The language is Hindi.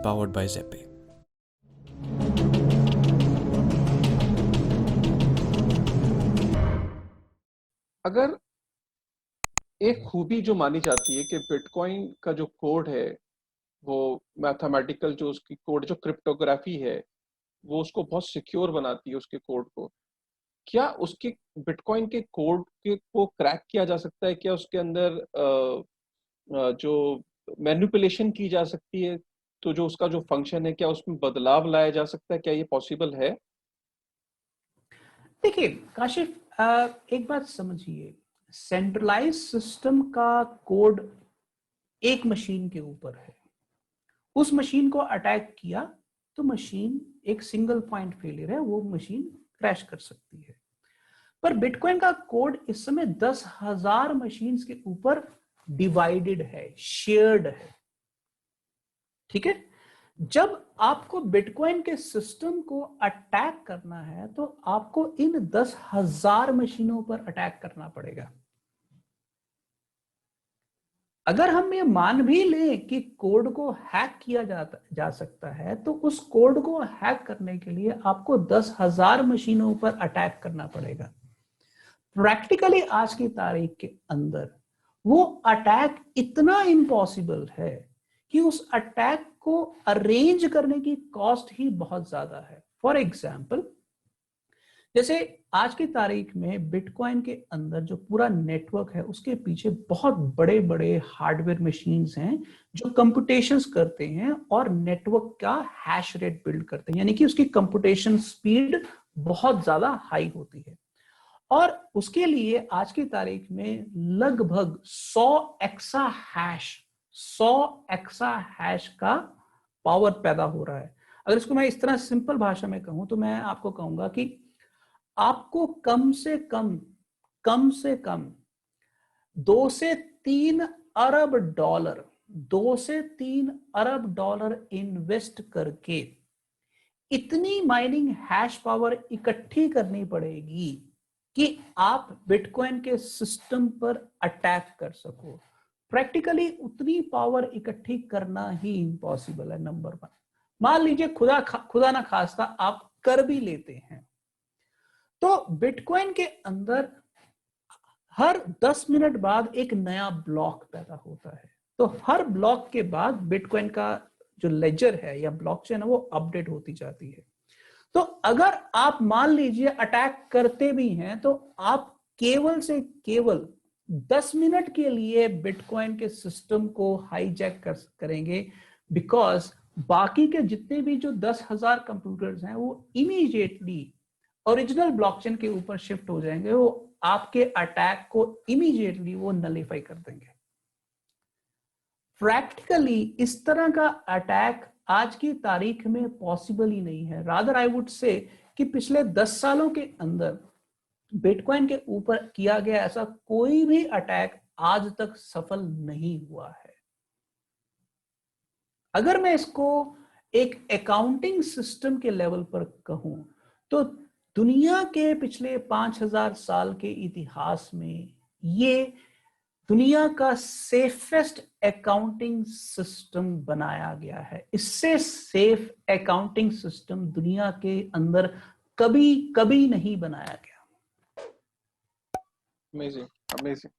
powered by Zeppe. अगर एक खूबी जो मानी जाती है कि बिटकॉइन का जो कोड है वो मैथमेटिकल जो उसकी कोड जो क्रिप्टोग्राफी है वो उसको बहुत सिक्योर बनाती है उसके कोड को। क्या उसके बिटकॉइन के कोड के को क्रैक किया जा सकता है? क्या उसके अंदर जो मैनिपुलेशन की जा सकती है? तो जो उसका जो फंक्शन है क्या उसमें बदलाव लाया जा सकता है? क्या ये पॉसिबल है? देखिए काशिफ, एक बात समझिए, सेंट्रलाइज सिस्टम का कोड एक मशीन के ऊपर है। उस मशीन को अटैक किया तो मशीन एक सिंगल पॉइंट फेलियर है, वो मशीन क्रैश कर सकती है। पर बिटकॉइन का कोड इस समय 10,000 मशीन के ऊपर डिवाइडेड है, शेयर्ड है। ठीक है, जब आपको बिटकॉइन के सिस्टम को अटैक करना है तो आपको इन 10,000 मशीनों पर अटैक करना पड़ेगा। अगर हम ये मान भी लें कि कोड को हैक किया जा सकता है, तो उस कोड को हैक करने के लिए आपको 10,000 मशीनों पर अटैक करना पड़ेगा। प्रैक्टिकली आज की तारीख के अंदर वो अटैक इतना इम्पॉसिबल है कि उस अटैक को अरेंज करने की कॉस्ट ही बहुत ज्यादा है। फॉर एग्जाम्पल, जैसे आज की तारीख में बिटकॉइन के अंदर जो पूरा नेटवर्क है उसके पीछे बहुत बड़े बड़े हार्डवेयर मशीन्स हैं जो कंप्यूटेशंस करते हैं और नेटवर्क का हैश रेट बिल्ड करते हैं, यानी कि उसकी कंप्यूटेशन स्पीड बहुत ज्यादा हाई होती है। और उसके लिए आज की तारीख में लगभग 100 एक्सा हैश का पावर पैदा हो रहा है। अगर इसको मैं इस तरह सिंपल भाषा में कहूं तो मैं आपको कहूंगा कि आपको कम से कम 2 से 3 अरब डॉलर इन्वेस्ट करके इतनी माइनिंग हैश पावर इकट्ठी करनी पड़ेगी कि आप बिटकॉइन के सिस्टम पर अटैक कर सको। प्रैक्टिकली उतनी पावर इकट्ठी करना ही इम्पॉसिबल है, नंबर 1। मान लीजिए खुदा ना खास्ता आप कर भी लेते हैं, तो बिटकॉइन के अंदर हर 10 मिनट बाद एक नया ब्लॉक पैदा होता है। तो हर ब्लॉक के बाद बिटकॉइन का जो लेजर है या ब्लॉकचेन है वो अपडेट होती जाती है। तो अगर आप मान लीजिए अटैक करते भी हैं तो आप केवल से केवल 10 मिनट के लिए बिटकॉइन के सिस्टम को हाईजैक करेंगे, बिकॉज बाकी के जितने भी जो 10,000 कंप्यूटर्स हैं वो इमीडिएटली ओरिजिनल ब्लॉकचेन के ऊपर शिफ्ट हो जाएंगे। वो आपके अटैक को इमीडिएटली वो नलीफाई कर देंगे। प्रैक्टिकली इस तरह का अटैक आज की तारीख में पॉसिबल ही नहीं है। रादर आई वुड से कि पिछले 10 सालों के अंदर बिटकॉइन के ऊपर किया गया ऐसा कोई भी अटैक आज तक सफल नहीं हुआ है। अगर मैं इसको एक अकाउंटिंग सिस्टम के लेवल पर कहूं तो दुनिया के पिछले 5,000 साल के इतिहास में ये दुनिया का सेफेस्ट अकाउंटिंग सिस्टम बनाया गया है। इससे सेफ अकाउंटिंग सिस्टम दुनिया के अंदर कभी कभी नहीं बनाया गया। Amazing, amazing.